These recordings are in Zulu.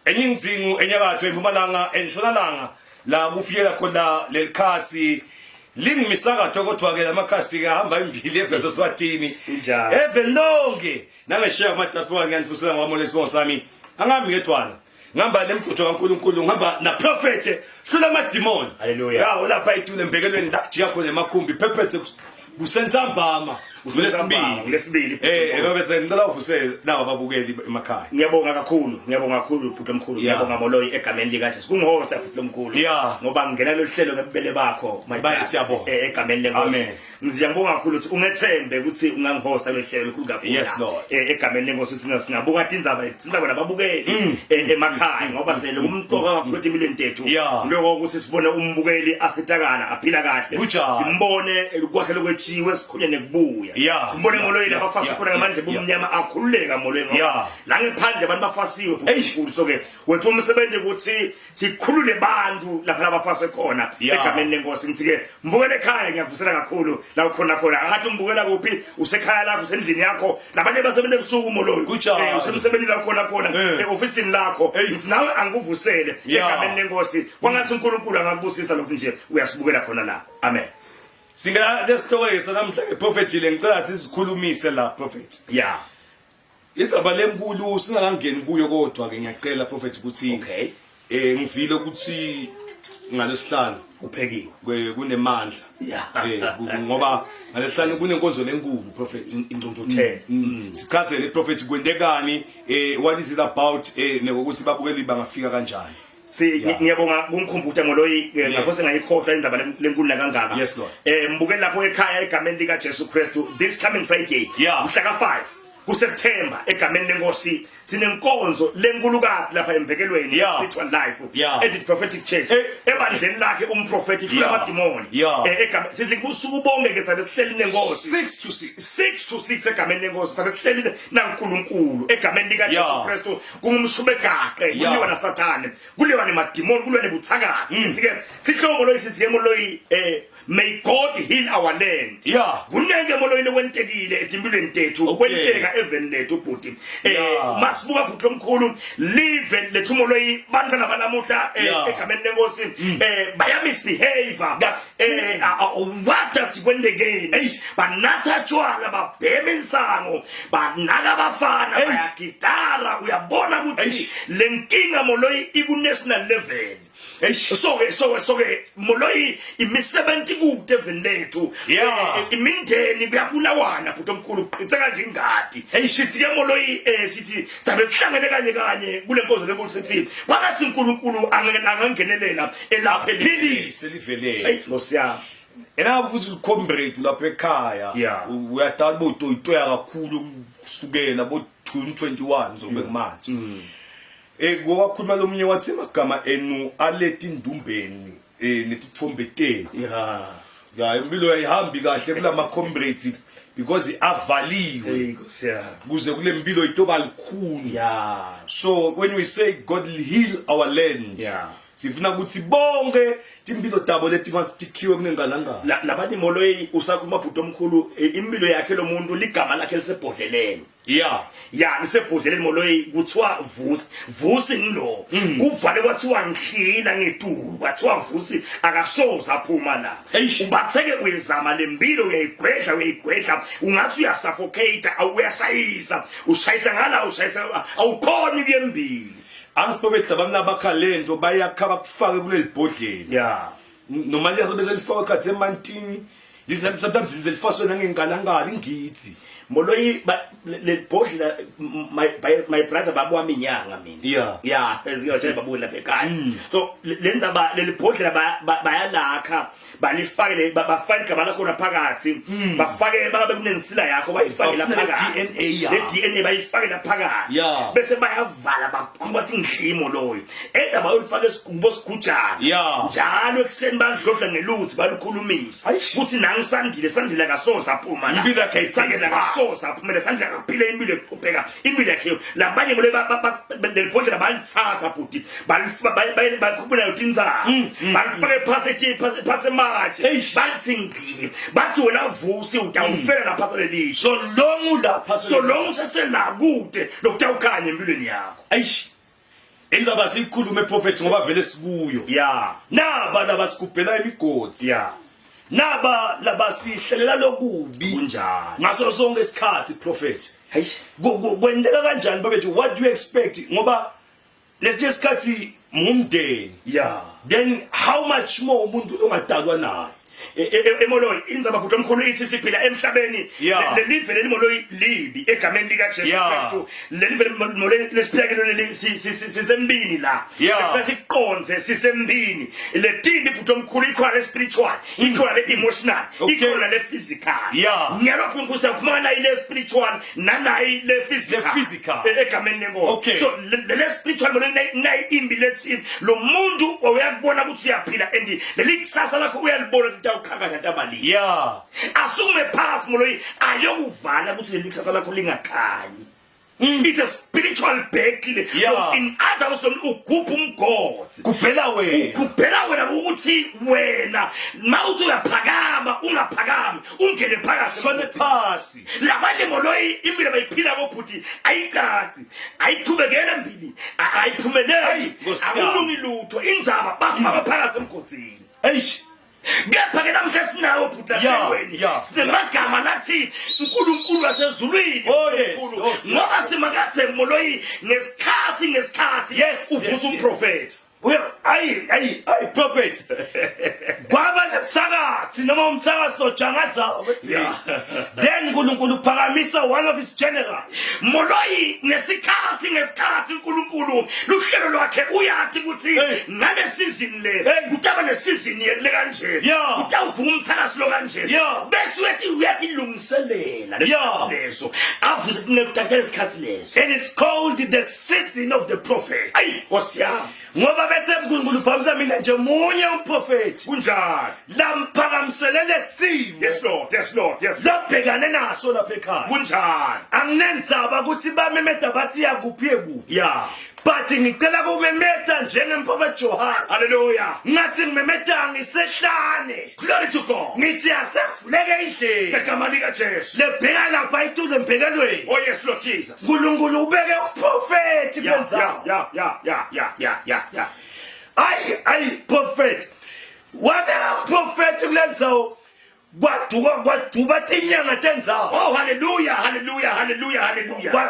enyinzingu enyakatho eMpumalanga eNtshonalanga la kufikela khona lelikhasi lingimisakatho kodwa ke lamakhasi kahamba imbili evezo Swatini evelonke nangeshiya kuma diaspora ngiyanifusela ngwamole sibongo sami angami ngethwana ngihamba nemgcojo kaNkulunkulu ngihamba na prophet hlula amademon haleluya yawo lapha itule embekelweni la kujika khona emakhumbi phephethe kusentsambama lesibili bese ngicela uvusele nawo ababukeli emakhaya ngiyabonga kakhulu bhuti omkhulu ngiyabonga Moloyi egameni lika Jesu kungihosta bhuti omkhulu ngoba ngena lo hlelo ngebele bakho siyabonga egameni lenkosi amen ngiyabonga kakhulu ukuthi ungethembe ukuthi ungangihosta lo hlelo likhulu kakhulu yes lord egameni lenkosi singabuka indzaba nababukeli emakhaya ngoba sele umqoka kakhulu empilweni tethu lokho ukuthi sibone umbukeli asitakana aphila kahle simbone kwakhe lokwechiwe sikhunye nekubuya simbone Moloyi labafasi khona ngamandla bomnyama akhululeka Moloyi ngoba la ngephandle abantu bafasiwe bhuti so ke wethu umsebenzi ukuthi sikhulule abantu lapha labafasi khona egameni lenkosi ngithi ke mbukele ekhaya ngiyavusela kakhulu la ukhona akathi umbukela kuphi usekhaya lakho usendlini yakho labantu basebenza ebusuku Moloyi usemsebenzini la khona eofisini lakho ngithi nawe angikuvusele egameni lenkosi kwangathi uNkulunkulu angakubusisa lokho nje uyasibukela khona la amen Singake sihlokisa namhla ngeprofeti le ngicela sizikhulumise la prophet. Izaba lenkulu singakangeni kuyo kodwa ke ngiyacela prophet ukuthi ngivile ukuthi ngalesihlanu uphekiwe kunemandla. Ngoba ngalesihlanu kunenkonzo lenkulu prophet ingqondo 10. Sichazele prophet kwendekani what is it about nokuthi babukeli bangafika kanjani. Ngiyabonga kungikhumbuta Moloyi ngapho sengayikhohlwa indaba lenkulu kangaka mbukeli lapho ekhaya egameni lika Jesu Kristu this coming Friday mhla ka5 kuSeptember egameni lenkosi sinenkonzo lenkulukazi lapha embekelweni spiritual life edit prophetic church ebandleni lakhe umprofeti hlula amademoni egameni sizikusuku bonke ke sabe sihleli nenkosi 6 to 6 egameni lenkosi sabe sihleli naNkulunkulu egameni lika Jesu Kristu kungumshubo egaqe kuliwa naSathane kuliwa nemademoni kuliwa nebuthakathi sithi ke sihlobo lo isithi Moloyi may God heal our land kunenge Moloyi lokwentekile edimpilweni tethu kwenteka even lethu bhuti masibuka bhuti omkhulu live lethu Moloyi bantwana banamuhla egameni lenkosi baya misbehave what does kwendekeni banatha tshwala babhema insango banaka abafana bayagitara uyabona ukuthi lenkinga Moloyi iku national level so ke Moloyi imisebenzi kude even lethu imindeni kuyabulawana bhuti omkhulu uqhitha kanje ingadi sithi ke Moloyi sithi sabe sihlangene kanye kule nkonzo lenkulu sithi kwakathi uNkulunkulu angangenelela elapha eliphilise livelele Nkosi yami enabo futhi ucomrade lapha ekhaya uyadala botoyitoya kakhulu kusukela bo 2021 zobe manje kwakhuluma lomunye wathi amagama enu aleti indumbeni netithombe te impilo yayihambi kahle kulama comrades because avaliwe kuze kule mpilo itoba likhulu so when we say God will heal our land sifuna ukuthi bonke impilo dabo leti masitikiwe kunengalanga labanye Moloyi usakhuluma bhuti omkhulu impilo yakhe lo muntu ligama lakhe lisebhodleleni lisebhodleleni Moloyi kuthiwa vusi ngilo kuvale kwathiwa ngihlila ngedulu kwathiwa vusi akasoza aphuma la ubatheke uyezama lempilo uyayigwedla ungathi uyasuffocate awuyashayisa ushayisa ngala ushayisa awukhoni kuyembili Angisipobetha bamna bakhalento bayakhaba kufake kuleli bhodlela noma liyazo bese lifaka khathi emantini sometimes lizelifaswe nangengalangala ingithi Moloyi le bhodlela my brother babu wami inyanga mina eziyotshela babu lapha ekhaya so lendaba leli bhodlela bayalakha balifake bafake igama lakho phakathi bafake babe kunenisila yakho bayifake la phakathi le DNA bayifake la phakathi bese bayavala bakhuluma singhlimo loyo endaba bayifake esigubo sigujana njalo ekseni badlodla ngeluthi balukhulumisa kuthi nangisandile kasoza aphuma la impilo yakhe isangela kasoza aphumela sandla kaphila impilo eqhubeka impilo yakhe labanye lelibhodlela balithatha bhuti bakhuluma utinza balifake phase bathi ngili bathi wena vusi utawufela lapha saleli so long usesela kude lokutawukhanya empilweni yakho Indzaba siyikhulume prophet ngoba vele sikuyo. Yeah. Naba labasikubhela imigodi. Yeah. Naba labasihlelela lokubi. Kunjani? Ngaso sonke isikhathi prophet. Hey. Kwendeka kanjani babethu? What do you expect? Ngoba lesinye isikhathi ngumndeni. Yeah. Then how much more umuntu ongadalwa naye? Emoloyi indzaba bhuti omkhulu ithi siphila emhlabeni lelive lelimoloyi libi egameni lika Jesu Kristu lelive lelimoloyi lesiphila kelo sisembini la bese siqonze sisembini letibi bhuti omkhulu ikhona le spiritual ikhona le emotional ikhona le physical ngiyalokho nkuza kumana ile spiritual nanayi le physical egameni lenkomo so le spiritual nayi imbi lethi lo muntu uyakubona ukuthi uyaphila and leli kusasa lakho uyalibona yeah. Asume pass moloyi ayokuvala ukuthi lelisasa lakho lingakhanyi. It's a spiritual battle. Yeah. In other words, ugupha umgodi. Kuphela wena. Kuphela wena ukuthi wena mawuthi uyaphakama ungaphakami ungene phakathi shone phasi. Labanye moloyi impilo bayiphila kophuthi ayikaci ayithubekela mbili ayiphumeleli akulungi lutho indzaba bafaka phakathi emgodini. Eish. Ngapha ke namhla sinawo bhuta kweni sinemagama lathi uNkulunkulu wasezulwini ngoba simakase moloyi ngesikhathi uvusa umprofeti ayi prophet kwaba nemthakathi noma umthakathi nojangaza then uNkulunkulu uphakamisa one of his generals moloyi ngesikhathi uNkulunkulu luhlelo lwakhe uyathi ukuthi ngale season le kutaba le season le kanje utawuvuka umthakathi lo kanje bese uyathi lungiselela leso avuze kunekuthatha isikhathi leso and it's called the season of the prophet ayi wasiya ngoba bese uNkulunkulu uphamisa mina nje munye umprofeti kunjani lamphakamiselele simo yes lord labhekane naso lapha ekhaya kunjani anginenzaba ukuthi bamemeda bathi yakuphi ekuphi but ngicela kumemeda njengemprofeti Johana hallelujah ngathi ngimemeda ngisehlane glory to God ngithi asevuleke indlela egama lika Jesu lebheka lapha ituze mphekelweni oh yes Lord Jesus uNkulunkulu ubeke uprofeti kwenzayo yeah ayi prophet wabeka uprofeti kulenzawo kwaduba tinyanga tenzawo oh hallelujah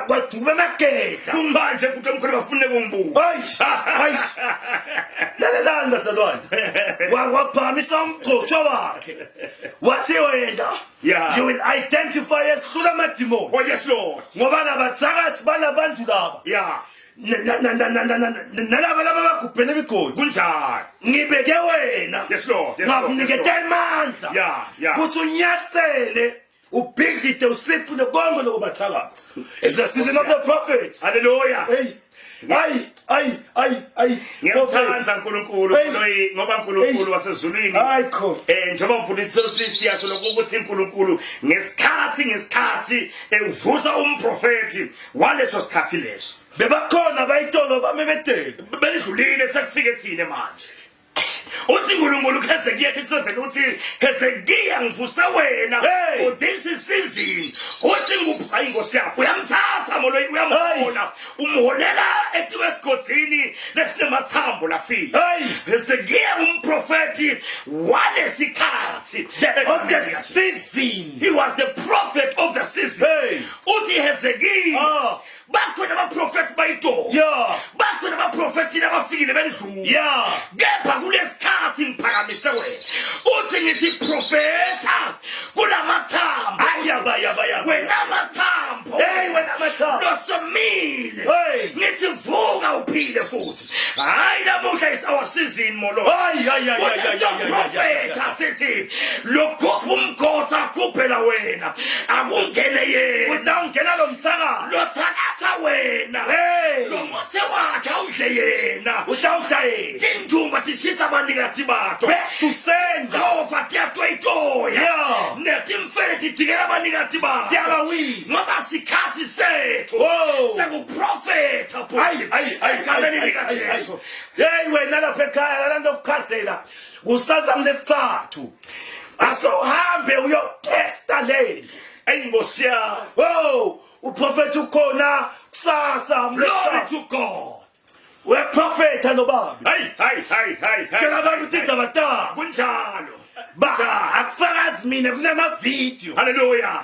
kwaduba magedla kumanje kuthi omkhulu bafune kungibuka hayi lalelani bazalwane waphamisa umgcotsho wakhe wathi wena you will identify as amadimoni oh yes Lord ngoba labathakathi balabantu laba nalaba bagubhela imigodi kunjani ngibeke wena yes Lord ngakunikete amandla kuthi unyathele ubhidlite usiphule konke lokho bathakathi it's the season of the prophet hallelujah ayi ngiyathanza uNkulunkulu ngoba uNkulunkulu wasezulwini ayikho njengoba umphulisisi siyasho lokuthi uNkulunkulu ngesikhathi uvusa umprofeti waleso sikhathi leso bebakhona bayitolo bamemedela belidlulile sekufike thine manje uthi uNkulunkulu Hezekiya 7 uthi Hezekiya ngivusa wena for this season uthi nguphayi Nkosi yakho uyamthatha moloyi uyamhola umholela etiwesigodini lesinemathambo lafika Hezekiya umprofeti walesikhathi of the season he was the prophet of the season uthi Hezekiya bakhona abaprofeti bayito bakhona abaprofeti abafikile bendlula kepha kulesikhathi ngiphakamise wena uthi ngithi profeta kulamathambo wena amathambo losomile ngithi vuka uphile futhi hayi namuhla isawasizini molo profeta sithi lokupha umgotha kuphela wena akungene yena udawungena lo mthakathi wena lo mothe wakhe awudle yena utawudlayela tindumba tishisa abanikazi bakho back to sender Jehova tiyatoyitoya netimfele tijikela abanikazi bakho tiyabawisa ngoba sikhathi sethu sekuprofeta egameni lika Jesu wena lapha ekhaya lento okuchazela kusasa lesithathu asohambe uyotesta lento Nkosi yami uprofeti ukhona kusasa glory to God prophet lo baba Hayi. tshela abantu ukuthi zabataka Kunjalo. ba akufakazi mina kunama video Hallelujah.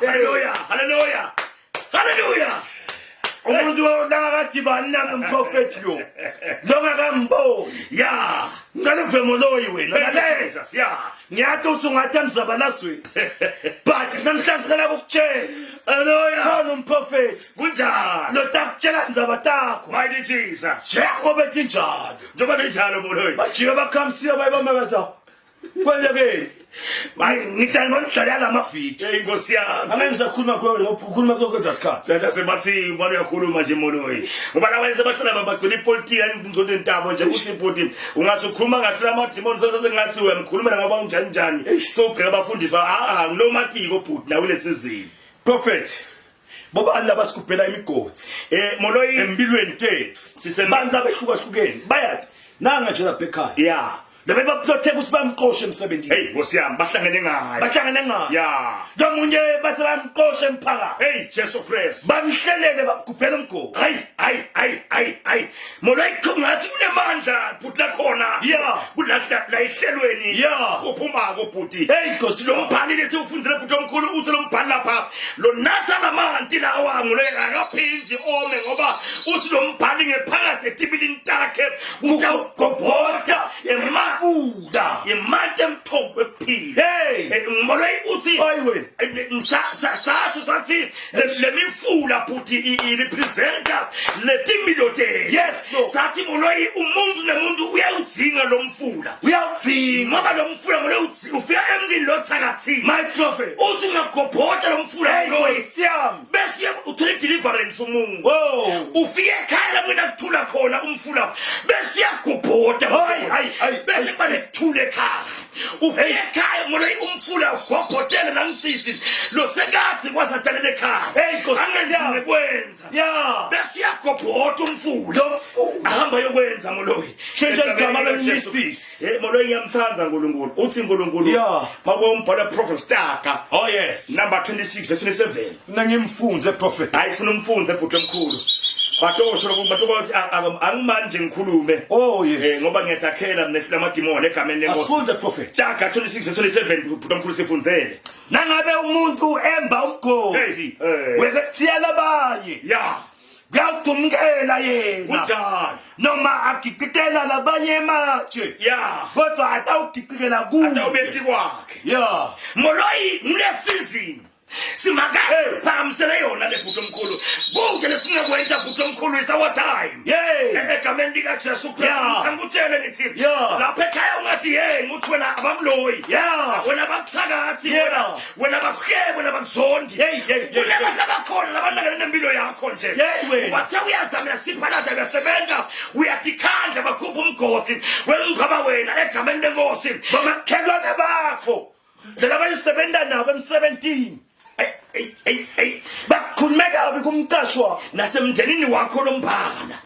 umuntu olakathi banana umprofeti lo ngakamboni Yeah. ngale vemo loyi wena ngale Jesus. Yeah. ngiyathi usungathi amzabalasweni but namhlanje ngicela ukutshela Hallelujah. khona umprofeti Kunjalo. lo takutshela ndzaba takho Mighty Jesus. njengoba ethi njalo Njoba linjalo moloyi. bajike bakhamsiya bayibamakaza kwenzekeni ngidala mandidlala la mavidiyo Inkosi yami. angeke ngisakhuluma khuluma kwenza isikhathi Senta sebathi ubani uyakhuluma nje moloyi. Ngoba lawenze bahlala bagcwele ipolitiki ingqondo entabo nje ukuthi ibhodi ungathi ukhuluma ngathi la mademons sase ngathi uyamkhulumela ngoba unjani so ugcika abafundisi ba nginomatiko bhodi nawe lesizini. prophet bobani labasikubhela imigodi Moloyi empilweni tethu sisebantu abehlukahlukene bayathi nanga nje lapha ekhaya yeah. labe baplothe ukuthi bamqoshe emsebenzini Hey Nkosi yami bahlangene ngayo. Yeah. Lomunye base bamqoshe emphakathi Hey Jesus Christ. bamhlelele bamgubhela umgodi Hayi. Moloyi kungathi unemandla bhuti lakhona. Yeah. Kulahla la ihlelweni. Yeah. Uphuma bhuti. Hey Nkosi Lo mbhali lesiufundzile bhuti omkhulu uthi lo mbhali lapha lo natha lamanti lawa nguloyi akaphinzi ome ngoba uthi lo mbhali ngephakathi etibilini takhe utawugobhoda fuda imante emthombo ephila. Hey. Moloyi uthi Hayiwe. sasu sathi le mifula bhuti irepresenta letimiloteni. Yes, no. Sathi moloyi umuntu nemuntu uyawudzinga lo mfula. uyawudzinga Ngoba lo mfula moloyi ufika emzini lo thakathini. my prophet Uthi ungagobhoda lo mfula hey moloyi. Nkosi yami Bese uthola deliverance umuntu. oh Ufike ekhaya lapho kuthula khona umfula bese uyagobhoda. Hayi. Bese banethule ekhaya. Ufike ekhaya moloyi umfula ugobhodele namsisi lo sekathi kwasadalela ekhaya. Hey, Nkosi Angenzile yami. kwenza. yeah Bese uyagobhoda umfula. lo mfula Ahamba yokwenza moloyi. Tshintsha igama lemnisisi. Moloyi ngiyamthanza uNkulunkulu. Uthi uNkulunkulu Yeah. makumbhala prophet Staka oh yes number 26 verse 27. mina ngimfunze prophet Hayi funa umfunze bhuti omkhulu. Batosho lokuthi angimanje ngikhulume. oh yes Ngoba ngiyathakela mina lamadimoni egameni lenkosi. asifunze prophet Staka 26 verse 27 bhuti omkhulu sifunzele. nangabe umuntu emba umgodi Hey. wekesiya labanye Yeah. kuyawudumkela yena Kunjalo. noma agicitela labanye ematshe Yeah. kodwa atawugicikela kuye Atawubethi kwakhe. yeah Moloyi ngulesizini. Simakaze siphakamisele yona le bhuti omkhulu. Konke lesingakwenza bhuti omkhulu is our time. yeah Egameni lika Jesu Kristu Yeah. angikutshele ngithi Yeah. lapha ekhaya ungathi nguthi wena abamloyi. yeah Wena bakuthakathi Yeah. wena bakuhebe wena bakuzondi. Hey. Kunabantu abakhona labanakene nempilo yakho nje. Yeah, wena. Wathi uyazama siphalada kasebenza uyathikhanda bakhupha umgodi wengqaba wena egameni lenkosi. bamakhelwane bakho laba bayisebenza nabo em17 Hey. bakhulume kabi kumqashwa Nasemndenini wakho lombhana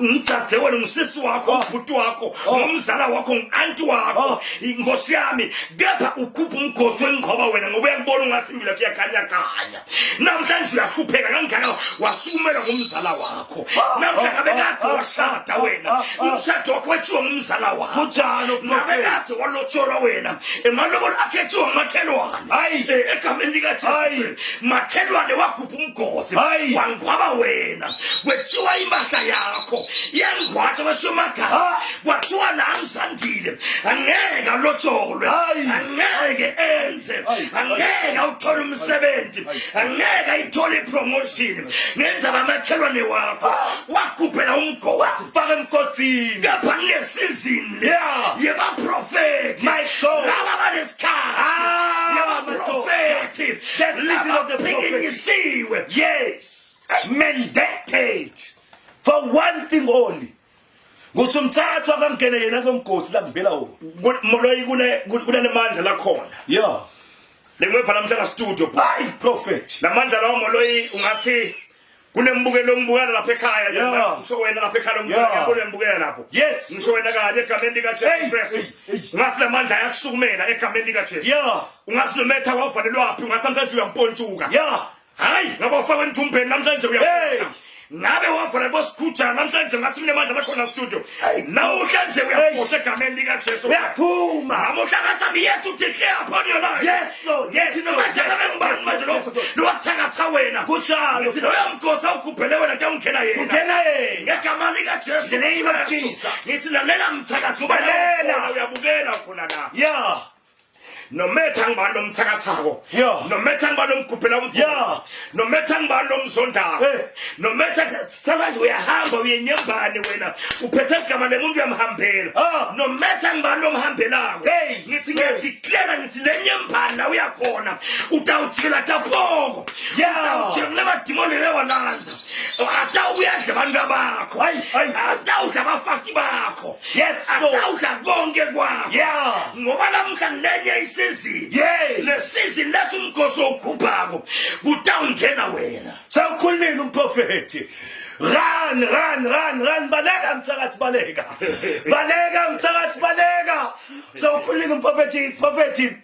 umdzadze wena ngusisi wakho ubhuti wakho ngumzala wakho ngianti wakho inkosi yami kepha ukhupha umgodi wengqoba wena ngoba uyakubona ungathi impilo yakho iyakhanya namhlanje uyahlupheka kangaka wasukumela ngumzala wakho namhlanje bekathi washada wena umshado wakho wethiwa ngumzala wakho Kunjalo, prophet. nabekathi walotsholwa wena emalobolo akhethiwa ngumakhelwane Hayi. egameni likaJesu Hayi. makhelwane wakhupha umgodi Hayi. wangqwaba wena wethiwa impahla yakho yangwatsha kwashomagama kwathiwa namzandile angeke alotsholwe Hayi. angeke enze angeke awuthole umsebenzi angeke ayithole ipromotion ngenza bamakhelwane wakho wakhuphela umgodi faka emgodini kepha kulesizini Yeah. yebaprofethi My God. laba banesikhathi yabaprofethi The season of the prophet. prophet yes mandated for one thing only ukuthi umthathu akangene yena komgodi la ngibela wona moloyi kunemandla lakhona yeah lengweva namhla ka studio hayi prophet lamandla lawo moloyi ungathi kunembukelo ngibukela lapha ekhaya Yeah. ngisho wena lapha ekhaya Yeah. ngibukela ngibukela lapho Yes. ngisho wena kanye egameni lika Hey, Jesu Kristu hey. ungathi lamandla ayakusukumela egameni lika Jesu yeah ungathi nometha wavalelwa phi ungathi namhlanje uyampontshuka yeah hayi ngaba ufaka enthumbeni namhlanje Hey. uyaphuka ngabe wafana bosikhutshana namhlanje ngasimle manje bakhona studio nawuhlanje uyaphosha egameni lika Jesu uyaphuma amuhlangatsabi yethu declare upon your life. Yes Lord, yes Lord, manje lo wathakatha wena kunjalo uyamgosa ukhuphele wena ke ungena yena ungena yena ngegama lika Jesu in the name of Jesus. ngisilalela mthakathi Balela. uyabukela khona la yeah no matter ngibani lomthakathako Yeah. no matter ngibani lomkhuphela Yeah. no matter ngibani lomzondako Hey. no matter sasa uyahamba uyenyembane wena uphethe igama lemuntu uyamhambela Ah. no matter ngibani lomhambelako Hey. ngithi ngiyadeclare ngithi lenyembane la uyakhona utawujikela tapoko Yeah. utawujikela kulemadimoni lewalanza atawuyadla abantu bakho Hayi. atawudla abafaki bakho Yes, Lord. atawudla konke kwakho Yeah. ngoba namhla ngilenye isizini Yeah. lesizini lethu umkhosi okhuphako kutawungena wena sawukhulumile umprofeti run baleka mthakathi baleka baleka mthakathi baleka sawukhulumile umprofeti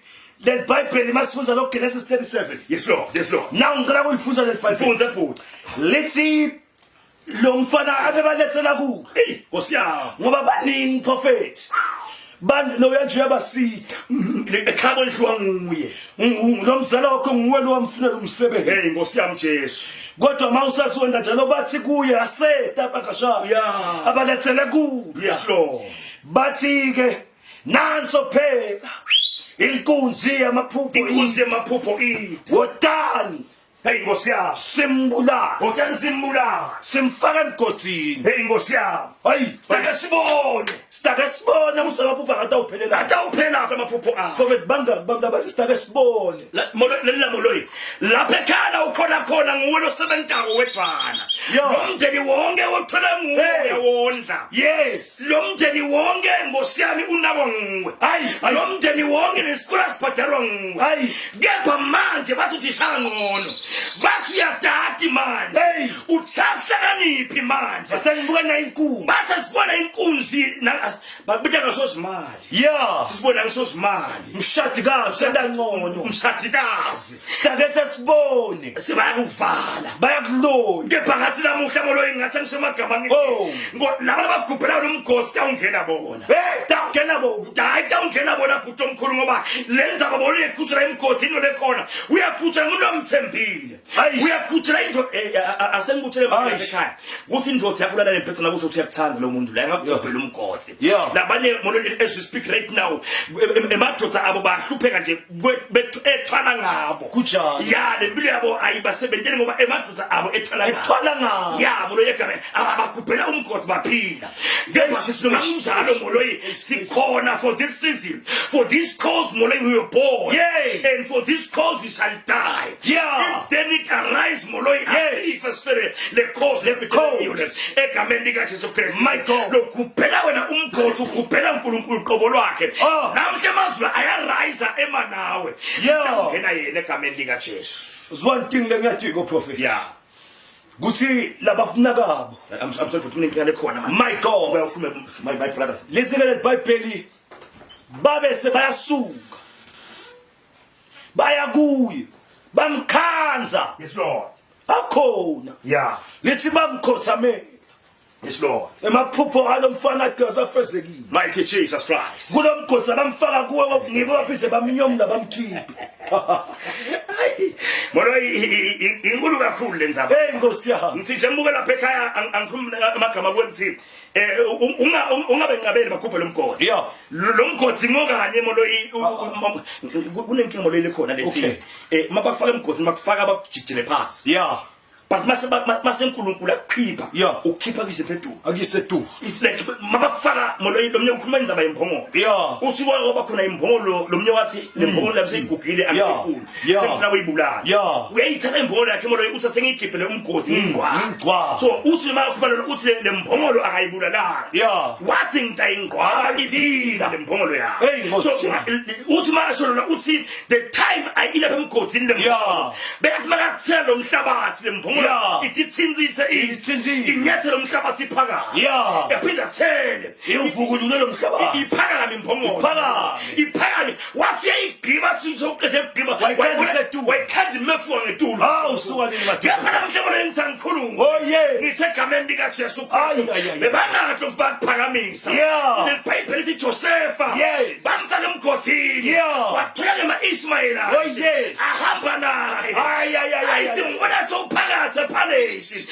le Bible masifunza lo Genesis 37 yes lord now ngicela ukuyifunza le Bible funza bhuti lithi lo mfana abebalethela ku hey ngosiyami ngoba baningi prophet banje lo yanje yabasita ekhabo lidliwa nguye lo mzala wakho nguwe lo wamfunela umsebenzi hey ngosiyami Jesu kodwa mawusathi wenda njalo bathi kuye aseta bakashaya Yeah. abalethele ku yes lord bathi ke nanso phela inkunzi yamaphupho inkunzi yemaphupho ithi wotani hey ngosiyami simbulala okanisimbula simfaka emgodini hey ngosiyami hayi sake sibone sitake sibone usamaphupho akatawuphelela atawuphela apha amaphupho akho prophet bantu abasisitake sibone lelilamboloyi lapha ekhaya ukhona khona nguwe losebentako wedvana Yeah. lo mndeni wonke wothela nguwe Hey. uyawondla yes lo mndeni wonke ngosiyami unabo nguwe Hayi. lo mndeni wonke nesikole sibhadarwa nguwe Hayi. kepha manje bathi utishaya ngcono bathi yadati manje Hey. uchahlakaniphi manje asengibuka na inkulu bathi sibona inkunzi babita ngasozimali yeah sibona ngasozimali mshadi kazi sendangcono umshadikazi sitake sesibone sibayakuvala bayakulona kepha ngathi namuhla moloyi ngase ngisemagama Oh. laba abagubhela lo mgosi tawungena bona hey tawungena bo hayi tawungena bona bhuti omkhulu ngoba lenza babona iqhutshela imgosi into lekhona uyaqhutshela umuntu amthembile Hayi. uyaqhutshela into asengikuthele Hayi. manje ekhaya ukuthi indvodza yakulala nephetsana kusho ukuthi yakuthanda lo muntu la engakugubhela umgosi Yeah. labanye molweni as we speak right now emadvodza abo bahlupheka nje ethwala ngabo Kunjalo. ya lempilo yabo ayibasebenteli ngoba emadvodza abo ethwala ngabo ya moloyi egame abakhuphela umgosi baphila kepha sisinoma kunjalo moloyi sikhona for this season for this cause moloyi we were born Yeah. and for this cause we shall die Yeah. if then it arise moloyi Yes. asifesele le cause cause. egameni lika Jesu Kristu My God. lokhuphela wena umgosi ukhuphela uNkulunkulu qobo lwakhe Oh. namhle amazulu ayarayisa emanawe Yeah. ngena yena egameni lika Jesu zwanting lengathi ko prophet yeah kuthi labafuna kabo I'm sorry but uninkinga lekhona man my God uyakhuluma my brother lizike le Bible babe sebayasuka baya kuye bamkhanza yes lord akhona yeah lithi bamkhothamela yes lord emaphupho alomfana athi asafezekile mighty Jesus Christ kulomgosi abamfaka kuwe ngibo baphise bamnyomla bamkhiphe molo inkulu kakhulu lenzaba hey Nkosi yami ngithi nje mbuke lapha ekhaya angikhuluma amagama kwethi ungabe ngabele bakhuphe lomgosi Yeah. lo mgosi ngokanye molo kunenkinga molo lekhona lethi mabafaka umgosi makufaka abakujijile phansi yeah but masenkulunkulu akukhipha Yeah. ukukhipha kisephedu akise tu it's like mabakufaka molo lomnye ukhuluma inzaba yemphongolo Yeah. usiwa ngoba khona imphongolo lomnye wathi lemphongolo labiseyigugile angifuni Yeah. sengifuna ukuyibulala Yeah. uyayithatha imphongolo yakhe molo uthi sengiyigibhele umgodi ngingwa ngingwa. so uthi makukhona uthi lemphongolo akayibulalanga Yeah. wathi ngitayingwa iphila lemphongolo yakhe Hey, Nkosi so yami. uthi makasho uthi the time ayilapha emgodini lemphongolo Yeah. bekathi makathela lo mhlabathi lemphongolo phefumula ititsinzitse inyathelo umhlabathi iphakame yaphinda thele iyuvukululela umhlabathi iphakame imphongolo iphakame wathi yayigqiba sokuqese egqiba wayikhanza imefuka ngetulo usuka nini yaphela mhlabona engisangikhuluma ngisegameni likaJesu Kristu bebangathi bakuphakamisa leBhayibheli lithi Josefa bamfaka emgodini wathola ngema-Ismayela ahamba naye ayisimbona sowuphakathi ephaleshi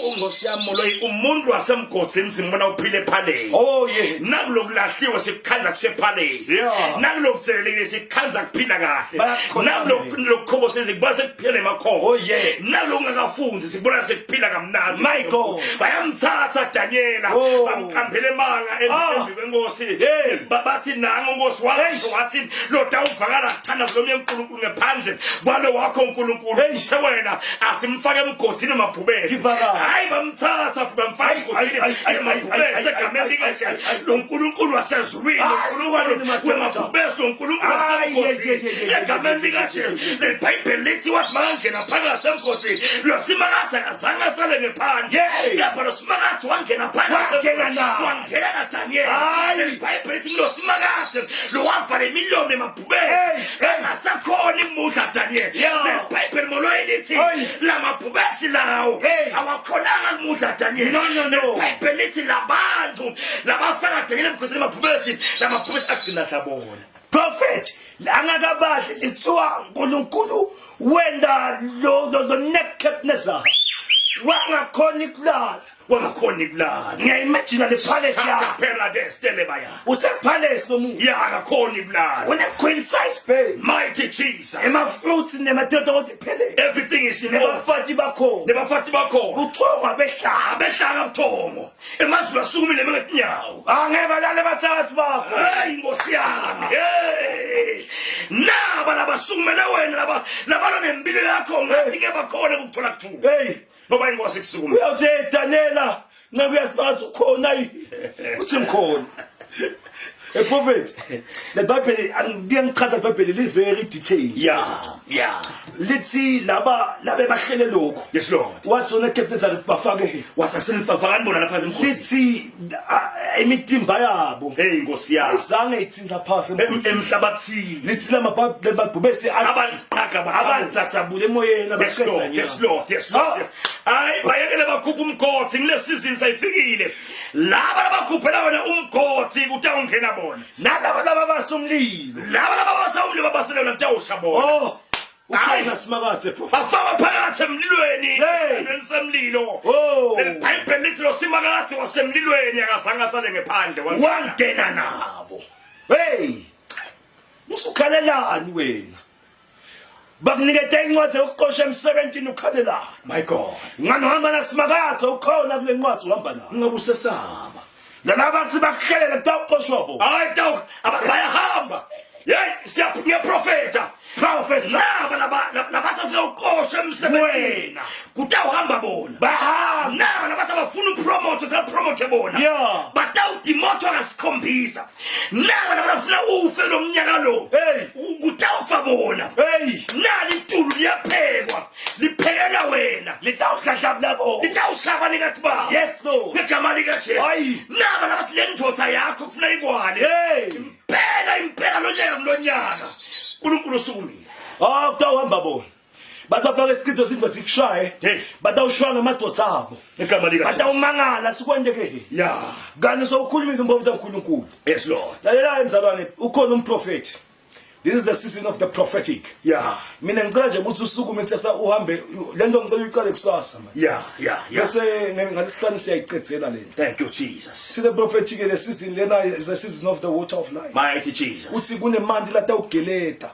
ungosi yami loyi umuntu wasemgodini simbona uphile ephaleshi nakulokulahliwe sikukhanza kusephaleshi nakulokuthelelekile sikukhanza kuphila kahle nakulokukhobo sikubona sekuphila emakhobo nakulokungakafunzi sikubona sekuphila kamnandi bayamthatha Daniela bamqambele emanga embi kwenkosi bathi nangu unkosi wathi loda uvakala kuthandaza lomnye uNkulunkulu ngaphandle kwalo wakho uNkulunkulu sewena asimfake emgodini emabhubesi hayi bamthatha bamfaka emgodini emabhubesi egameni likaJesu lo uNkulunkulu wasezulwini uNkulunkulu wemabhubesi lo uNkulunkulu wasemgodini egameni likaJesu leBhayibheli lithi wathi mangena phakathi emgodini lo simakatha akazange asale ngephandle lapha lo simakatha wangena phakathi wangena naDaniel iBhayibheli lithi lo simakatha lo wavala imilomo emabhubesi engasakhona imudla Daniel leBhayibheli moloyi lithi lamabhubesi lawo awakhonanga kumudla Daniel leBhayibheli lithi labantu labafaka Daniel emkhosini emabhubesi lamabhubesi agcina hlabona prophet angakabadli lithiwa uNkulunkulu wenda lo Nebuchadnezzar wangakhona ukulala ngiyayimagina le palace usepalace nomuntu akakhona ukulala une-queen size bed mighty Jesus ema-fruits nemadoda kodwa iphelele everything is in nebafathi bakhona buthongo abehlanga buthongo emazulu asukumile mengetinyawo angeke balale basakazi bakho hayi inkosi yami naba labasukumele wena labalo nempilo yakho ngathi ke bakhona ukuthola kuthula ngoba inkosi kusukuma uyawuthi Daniela nca kuyasibaza ukhona uthi mkhona prophet le Bible angichaza iBhayibheli li very detailed lithi laba bahlele lokho yes Lord wasona Nebuchadnezzar bafake wasasenifafakani bona lapha emkhosini lithi imitimba yabo inkosi yami izange ithinza phasi emhlabathini lithi lamabhubesi abantsathabule emoyeni abasenza yes Lord hayi bayekele bakhupha umgodi ngile season sayifikile laba labakhuphela wena umgodi kutawungena bona nalaba basumlilo laba basumlilo babaselela kutawusha bona ukhona simakathe bafaka phakathi emlilweni semlilo leBhayibheli lithi lo simakathe wasemlilweni akazange asale ngephandle wangena nabo usukhalelani wena bakunikete incwadi yokuqosha em-17 ukhalelani my God ngani uhamba nasimakathe ukhona kule ncwadi uhamba nayo ngabe usesaba lalabathi bakuhlelele kutawuqoshwa bo hayi bayahamba ngeprofeta labasafika uqosha emsebenzini kutawuhamba bona bahamba labasabafuna upromote promote bona batawudimotha ngasikhombisa labafuna ufe lo mnyaka lo kutawufa bona nali itulu liyaphekwa liphekela wena litawuhlahlabula bona litawuhlaba likathi ba yes no ngegama likaJesu labasilenjotha yakho kufuna ikwale impela lonyaka uNkulunkulu usukumile kutawuhamba bona bazafaka isichitho sindwa sikushaye batawushwa ngamadoda abo egama likaJesu batawumangala sikwendeke kanti sowukhulumile umbona uNkulunkulu yes Lord lalela emzalwane ukhona umprofeti. This is the season of the prophetic. Mina ngicela nje ukuthi usukume kusasa uhambe lento ngicela uyiqale kusasa manje. Bese ngalesihlanu siyayiqedzela lento. Thank you Jesus. To the prophetic the season lena is the season of the water of life. Mighty Jesus. Uthi kunemandi lata ugeleta.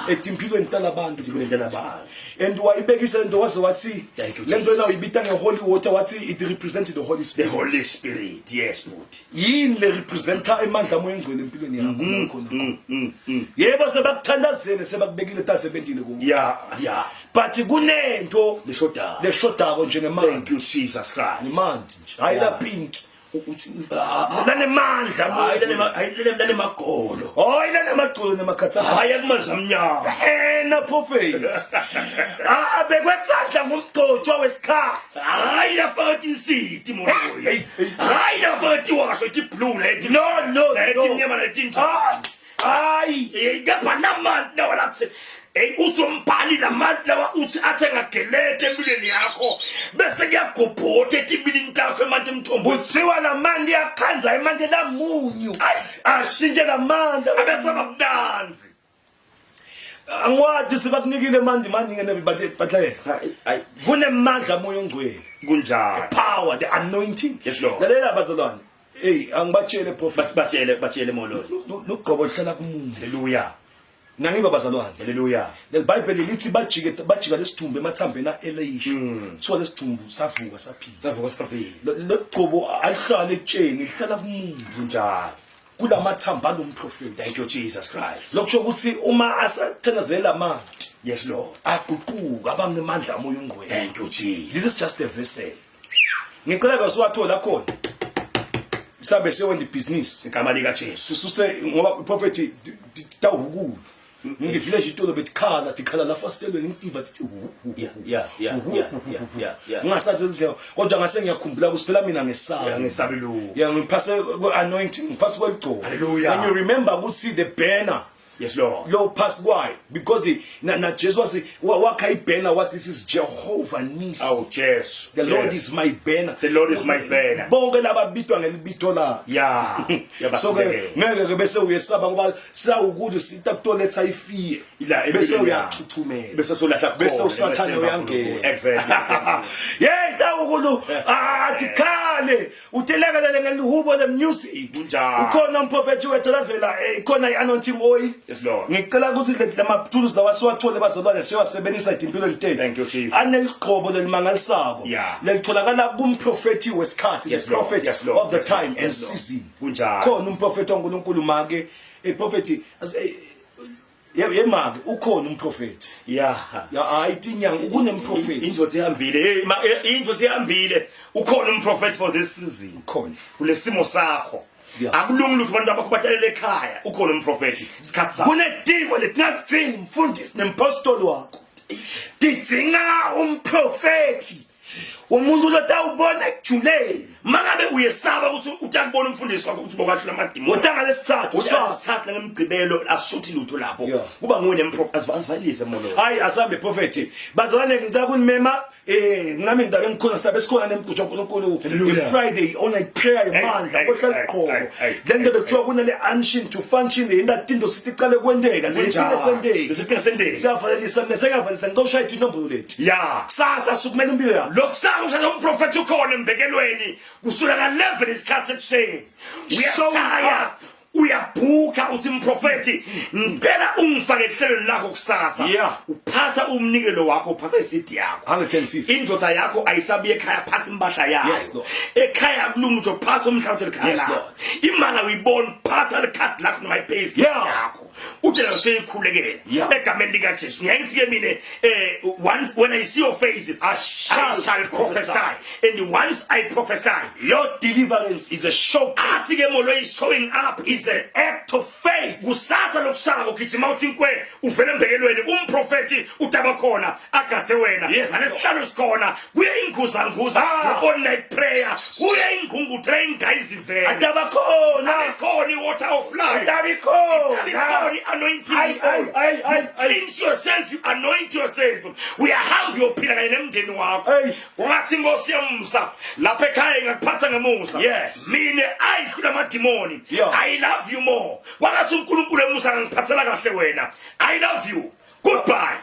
Etimpilweni talabantu and wayibekisa lento waze wathi lento na uyibita ngeholy water wathi it represents the Holy Spirit. The Holy Spirit, yes but yini le representa emandla moya engcwele empilweni yakho khona. Yebo sebakuthandazele sebakubekile tasebentile ku. But kunento leshodako nje ngemali. Thank you Jesus Christ. Imandi nje. Hayi la pink. lanemandla lale magolo hayi lanemagcolo nemakhatha hayi akumazamnyama na prophet abekwesandla ngumgcotshwa wesikhathi hayi lafati isiti moloyi hayi lafati washo iblue no imnyama netinja hayi ngapha namanzi lawa lapse uzombhali lamanzi lawa uthi athe ngagelete empilweni yakho bese kuyagobhotha etibilini takho emanti emthombo kuthiwa lamanzi yakhanza emanti lamunyu ashintshe lamanzi abesabamnanzi angwathi sibakunikile manje ngene batlayela kunemandla moya ongcwele kunjalo power the anointing yes lord lalela bazalwane angibatshele prophet batshele molo nogqobo lihlala kumuntu haleluya nangiba bazalwane haleluya leBhayibheli lithi bajika lesithumbe emathambeni aElisha so lesithumbu savuka saphila legqobo alihlala etsheni lihlala kumuntu kunjalo kulamathamba alomprofeti. Thank you Jesus Christ. Lokusho ukuthi uma asathelezela amandla, yes Lord, aguquka abanemandla amoya ongcwele. Thank you Jesus. This is just a vessel. Ngicela ke siwathola khona. Mhlambe sewenza ibusiness igama lika Jesu. Sisuse ngoba iprofeti tawukulu. Ngifile nje itolo betikhala tikhala la fastelweni ngitiva tithi yeah. Ngasathi nje kodwa ngase ngiyakhumbula kusiphela mina ngesaba. Ngesabelo. Yeah, ngiphase anointing, ngiphase kweligqoko. Hallelujah. And you remember ukuthi the banner. Yes Lord. Lo pass why? Because na Jesus was wakha ibanner was this is Jehovah Nisi. Oh Jesus. The Lord is my banner. The Lord is my banner. Bonke lababitwa ngelibito la. Yeah. So ke ngeke bese uyesaba ngoba sawukuthi sitakutoletha ifear. Bese uyathuthumela. Bese solahla khona. Bese usathana uyangena. Exactly. Yeah, tawukulu dikhale utelekelele ngelihubo le music. Ukhona umprofeti wethelazela ikhona ianointing oil. Yes Lord. Ngicela ukuthi lamathulusi lawa siwathole bazalwane siyawasebenzisa impilweni tethu. Thank you Jesus. Aneliqhobo lelimangalisako. Lelitholakala kumprofeti wesikhathi, the prophet of the time and season. Kunjalo. Khona umprofeti waNkulunkulu make prophet yemake ukhona umprofeti. Hayi inyanga kunemprofeti. Indvodza ihambile. Indvodza ihambile. Ukhona umprofeti for this season. Khona. Kulesimo sakho. Akulungi lutho abantu abakubhatalele ekhaya ukhona umprofeti isikhathi sakho kunedimo letingadzinga umfundisi nempostoli wakho tidzinga umprofeti umuntu lotawubona ekujuleni mangabe uyesaba ukuthi utakubona umfundisi wakho ukuthi bokwathi lamadimoni utanga lesithathu usasatha ngemgcibelo ashuthi lutho lapho kuba nguwe nemprofeti asivalise mono hayi asabe prophet bazalwane ngicela kunimema ngami ndabe ngikhona sibe sikhona nempujo kaNkulunkulu Friday on a prayer imandla kohlala iqhobo lento bekuthiwa kunale unction to function indatinto sithi iqale kwendeka lesendeni siyavalelisa nesekavalisa ngicosha ithi inombolo lethu kusasa sukumela impilo yakho lokusanga usasa umprofeti ukhona embekelweni kusula na 11 isikhathi ekuseni uyashaya uyabhuka uthi umprofeti ngicela ungifake ehlelweni lakho kusasa uphatha umnikelo wakho uphatha isidi yakho 150 indvodza yakho ayisabi ekhaya phatha impahla yakho ekhaya kulungu ukuthi uphatha umhlaba ekhaya lakho imali uyibona phatha lekhadi lakho noma ipace yakho utshela stay ikhulekela egameni lika Jesu ngiyayithi ke mina once when I see your face I shall prophesy and once I prophesy your deliverance is a show athi ke molo is showing up is an act of faith kusasa lokusaka ugijima uthi inkwe uvele embekelweni umprofeti utaba khona agathe wena ngalesihlalo sikhona kuye inguza all night prayer kuye ingungu train guys ivele ataba khona water of life ataba khona anointing cleanse yourself you anoint yourself uyahamba uyophila kanye nemndeni wakho ungathi inkosi yamsa lapha ekhaya ngakuphatha ngemusa mina ayidlula amadimoni I love you more wangathi uNkulunkulu emusa ngiphathela kahle wena I love you goodbye.